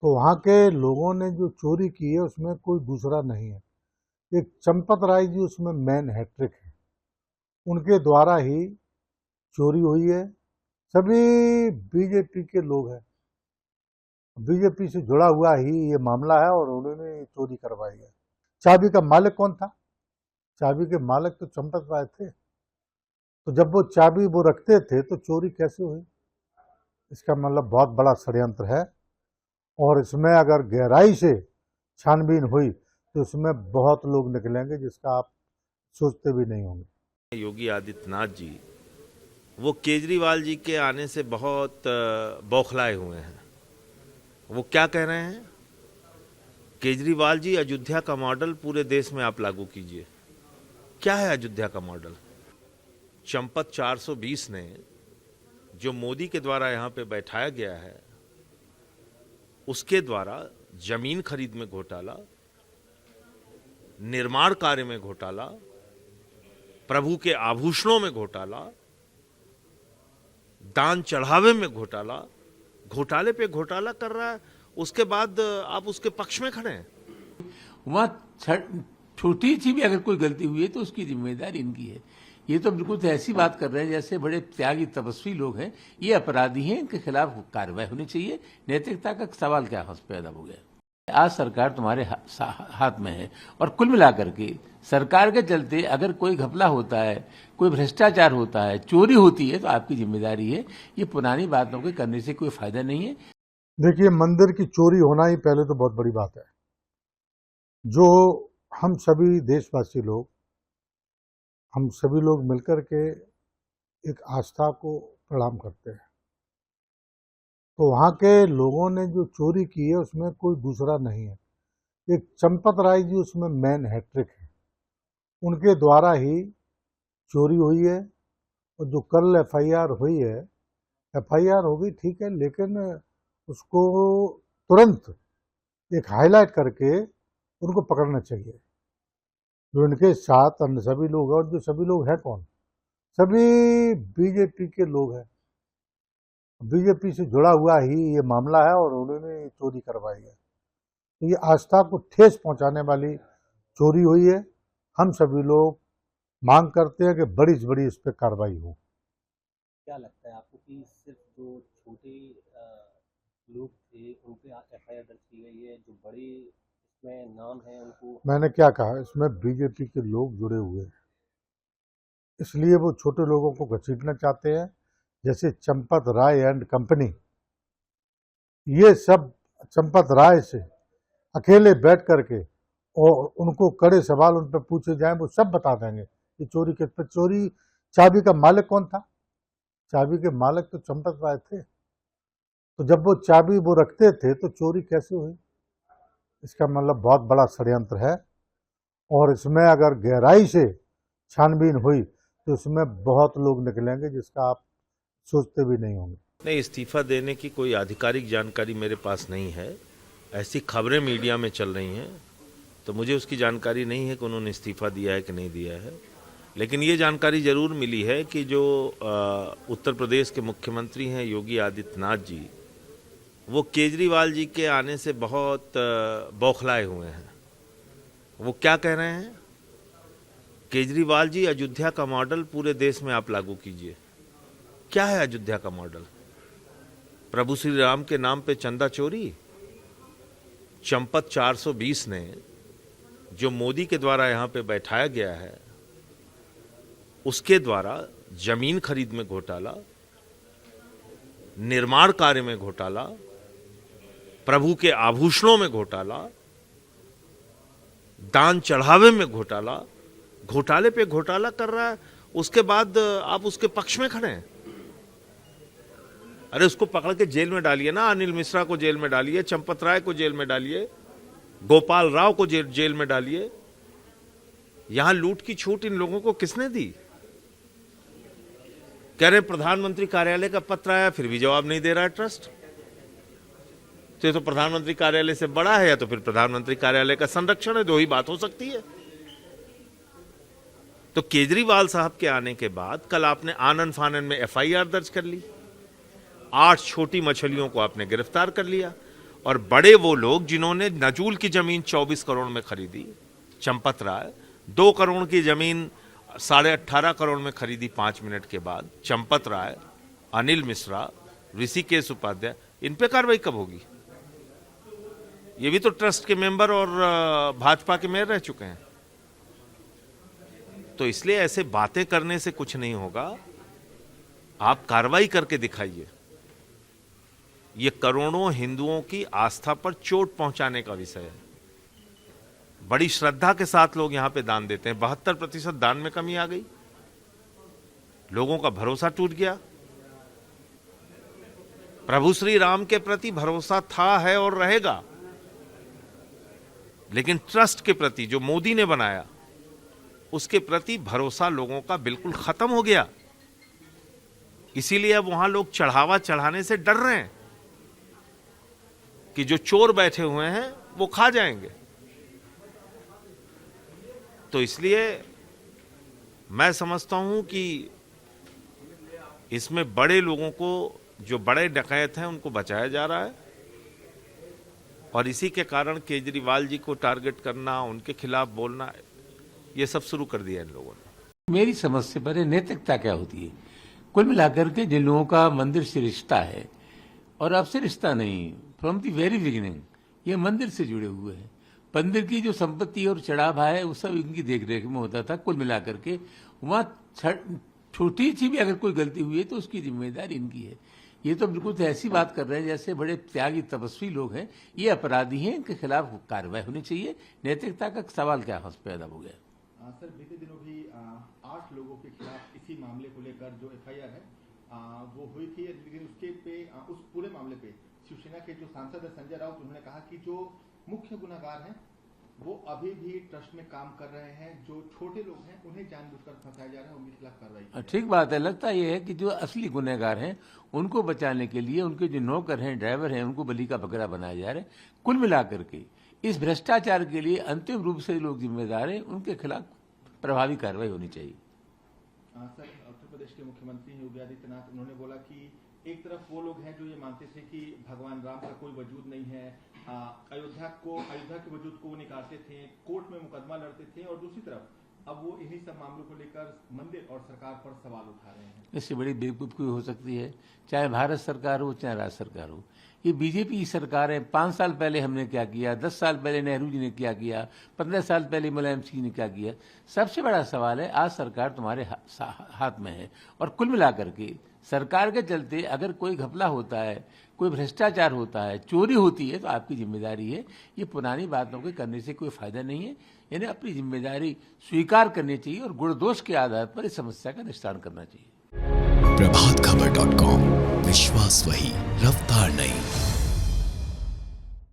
तो वहाँ के लोगों ने जो चोरी की है उसमें कोई दूसरा नहीं है। एक चंपत राय जी उसमें मेन हैट्रिक है, उनके द्वारा ही चोरी हुई है। सभी बीजेपी के लोग हैं, बीजेपी से जुड़ा हुआ ही ये मामला है और उन्होंने चोरी करवाई है। चाबी का मालिक कौन था? चाबी के मालिक तो चंपत राय थे। तो जब वो चाबी वो रखते थे तो चोरी कैसे हुई? इसका मतलब बहुत बड़ा षड्यंत्र है और इसमें अगर गहराई से छानबीन हुई तो इसमें बहुत लोग निकलेंगे जिसका आप सोचते भी नहीं होंगे। योगी आदित्यनाथ जी वो केजरीवाल जी के आने से बहुत बौखलाए हुए हैं। वो क्या कह रहे हैं? केजरीवाल जी, अयोध्या का मॉडल पूरे देश में आप लागू कीजिए। क्या है अयोध्या का मॉडल? चंपत 420 ने जो मोदी के द्वारा यहां पे बैठाया गया है, उसके द्वारा जमीन खरीद में घोटाला, निर्माण कार्य में घोटाला, प्रभु के आभूषणों में घोटाला, दान चढ़ावे में घोटाला, घोटाले पे घोटाला कर रहा है। उसके बाद आप उसके पक्ष में खड़े हैं। वहां छोटी सी भी अगर कोई गलती हुई है तो उसकी जिम्मेदारी इनकी है। ये तो बिल्कुल ऐसी बात कर रहे हैं जैसे बड़े त्यागी तपस्वी लोग हैं। ये अपराधी हैं, इनके खिलाफ कार्रवाई होनी चाहिए। नैतिकता का सवाल क्या पैदा हो गया? आज सरकार तुम्हारे हाथ में है और कुल मिलाकर के सरकार के चलते अगर कोई घपला होता है, कोई भ्रष्टाचार होता है, चोरी होती है तो आपकी जिम्मेदारी है। ये पुरानी बातों के करने से कोई फायदा नहीं है। देखिए, मंदिर की चोरी होना ही पहले तो बहुत बड़ी बात है, जो हम सभी देशवासी लोग, हम सभी लोग मिलकर के एक आस्था को प्रणाम करते हैं। तो वहाँ के लोगों ने जो चोरी की है उसमें कोई दूसरा नहीं है। एक चंपत राय जी उसमें मेन हैट्रिक है, उनके द्वारा ही चोरी हुई है। और जो कल एफआईआर हुई है, एफआईआर हो गई ठीक है, लेकिन उसको तुरंत एक हाईलाइट करके उनको पकड़ना चाहिए। जो इनके साथ अन्य सभी लोग हैं, और जो सभी लोग हैं कौन? सभी बीजेपी के लोग हैं, बीजेपी से जुड़ा हुआ ही ये मामला है और उन्होंने चोरी करवाई है। तो ये आस्था को ठेस पहुंचाने वाली चोरी हुई है। हम सभी लोग मांग करते हैं कि बड़ी से बड़ी इस पर कार्रवाई हो। क्या लगता है आपको कि सिर्फ जो छोटे लोग थे उन पे एफआईआर दर्ज की गई है, जो बड़े इसमें नाम है उनको? मैंने क्या कहा, इसमें बीजेपी के लोग जुड़े हुए हैं, इसलिए वो छोटे लोगों को घसीटना चाहते हैं। जैसे चंपत राय एंड कंपनी, ये सब चंपत राय से अकेले बैठ करके और उनको कड़े सवाल उन पर पूछे जाएं, वो सब बता देंगे कि चोरी किस पर चोरी। चाबी का मालिक कौन था? चाबी के मालिक तो चंपत राय थे। तो जब वो चाबी वो रखते थे तो चोरी कैसे हुई? इसका मतलब बहुत बड़ा षड्यंत्र है और इसमें अगर गहराई से छानबीन हुई तो इसमें बहुत लोग निकलेंगे जिसका आप सोचते भी नहीं होंगे। नहीं, इस्तीफा देने की कोई आधिकारिक जानकारी मेरे पास नहीं है। ऐसी खबरें मीडिया में चल रही हैं, तो मुझे उसकी जानकारी नहीं है कि उन्होंने इस्तीफा दिया है कि नहीं दिया है। लेकिन ये जानकारी जरूर मिली है कि जो उत्तर प्रदेश के मुख्यमंत्री हैं योगी आदित्यनाथ जी, वो केजरीवाल जी के आने से बहुत बौखलाए हुए हैं। वो क्या कह रहे हैं? केजरीवाल जी, अयोध्या का मॉडल पूरे देश में आप लागू कीजिए। क्या है अयोध्या का मॉडल? प्रभु श्री राम के नाम पे चंदा चोरी? चंपत 420 ने जो मोदी के द्वारा यहां पे बैठाया गया है, उसके द्वारा जमीन खरीद में घोटाला, निर्माण कार्य में घोटाला, प्रभु के आभूषणों में घोटाला, दान चढ़ावे में घोटाला, घोटाले पे घोटाला कर रहा है। उसके बाद आप उसके पक्ष में खड़े हैं। अरे उसको पकड़ के जेल में डालिए ना। अनिल मिश्रा को जेल में डालिए, चंपत राय को जेल में डालिए, गोपाल राव को जेल में डालिए। यहां लूट की छूट इन लोगों को किसने दी? कह रहे प्रधानमंत्री कार्यालय का पत्र आया, फिर भी जवाब नहीं दे रहा है ट्रस्ट। तो ये तो प्रधानमंत्री कार्यालय से बड़ा है, या तो फिर प्रधानमंत्री कार्यालय का संरक्षण है। दो ही बात हो सकती है। तो केजरीवाल साहब के आने के बाद कल आपने आनन फानन में एफआईआर दर्ज कर ली, 8 छोटी मछलियों को आपने गिरफ्तार कर लिया और बड़े वो लोग जिन्होंने नजूल की जमीन 24 करोड़ में खरीदी, चंपत राय, 2 करोड़ की जमीन 18.5 करोड़ में खरीदी 5 मिनट के बाद, चंपत राय, अनिल मिश्रा, ऋषिकेश उपाध्याय, इन पे कार्रवाई कब होगी? ये भी तो ट्रस्ट के मेंबर और भाजपा के मेयर रह चुके हैं। तो इसलिए ऐसे बातें करने से कुछ नहीं होगा, आप कार्रवाई करके दिखाइए। ये करोड़ों हिंदुओं की आस्था पर चोट पहुंचाने का विषय है। बड़ी श्रद्धा के साथ लोग यहां पे दान देते हैं, 72% दान में कमी आ गई, लोगों का भरोसा टूट गया। प्रभु श्री राम के प्रति भरोसा था, है और रहेगा, लेकिन ट्रस्ट के प्रति जो मोदी ने बनाया उसके प्रति भरोसा लोगों का बिल्कुल खत्म हो गया। इसीलिए अब वहां लोग चढ़ावा चढ़ाने से डर रहे हैं कि जो चोर बैठे हुए हैं वो खा जाएंगे। तो इसलिए मैं समझता हूं कि इसमें बड़े लोगों को, जो बड़े डकैत हैं, उनको बचाया जा रहा है और इसी के कारण केजरीवाल जी को टारगेट करना, उनके खिलाफ बोलना, ये सब शुरू कर दिया इन लोगों ने। मेरी समझ से परे नैतिकता क्या होती है? कुल मिलाकर के जिन लोगों का मंदिर से रिश्ता है, और अब से रिश्ता नहीं, फ्रॉम दी वेरी बिगिनिंग ये मंदिर से जुड़े हुए हैं। मंदिर की जो संपत्ति और चढ़ावा है वो सब इनकी देखरेख में होता था। कुल मिलाकर के वहाँ छोटी सी भी अगर कोई गलती हुई है तो उसकी जिम्मेदारी इनकी है। ये तो बिल्कुल ऐसी बात कर रहे हैं जैसे बड़े त्यागी तपस्वी लोग हैं, ये अपराधी हैं, इनके खिलाफ कार्रवाई होनी चाहिए। नैतिकता का सवाल क्या पैदा हो गया? सर, बीते दिनों भी 8 लोगों के खिलाफ इसी मामले को लेकर जो FIR है वो हुई थी, लेकिन उसके पे उस पूरे मामले पे शिवसेना के जो सांसद है संजय राउत, उन्होंने कहा कि जो मुख्य गुनाहगार हैं वो अभी भी ट्रस्ट में काम कर रहे हैं, जो छोटे लोग हैं उन्हें जानबूझकर फंसाया जा रहा है, उनके खिलाफ कार्रवाई। ठीक बात है। लगता यह है कि जो असली गुनहगार हैं उनको बचाने के लिए उनके जो नौकर हैं, ड्राइवर हैं, उनको बलि का बकरा बनाया जा रहा है। कुल मिलाकर के इस भ्रष्टाचार के लिए अंतिम रूप से लोग जिम्मेदार हैं, उनके खिलाफ प्रभावी कार्रवाई होनी चाहिए। सर, उत्तर प्रदेश के मुख्यमंत्री योगी आदित्यनाथ, उन्होंने बोला कि एक तरफ वो लोग हैं जो ये मानते थे कि भगवान राम का कोई वजूद नहीं है, अयोध्या के वजूद को वो निकालते थे, कोर्ट में मुकदमा लड़ते थे, और दूसरी तरफ अब वो इन्हीं सब मामलों को लेकर मंदिर और सरकार पर सवाल उठा रहे हैं। इससे बड़ी बेवकूफ़ी हो सकती है, चाहे भारत सरकार हो चाहे राज्य सरकार हो। ये बीजेपी की सरकार है। 5 साल पहले हमने क्या किया, 10 साल पहले नेहरू जी ने क्या किया, 15 साल पहले मुलायम सिंह ने क्या किया। सबसे बड़ा सवाल है आज सरकार तुम्हारे हाथ में है, और कुल मिलाकर के सरकार के चलते अगर कोई घपला होता है, कोई भ्रष्टाचार होता है, चोरी होती है, तो आपकी जिम्मेदारी है। ये पुरानी बातों के करने से कोई फायदा नहीं है। यानी अपनी जिम्मेदारी स्वीकार करनी चाहिए और गुण दोष के आधार पर इस समस्या का निस्तारण करना चाहिए। प्रभातखबर.com, विश्वास वही, रफ्तार नहीं।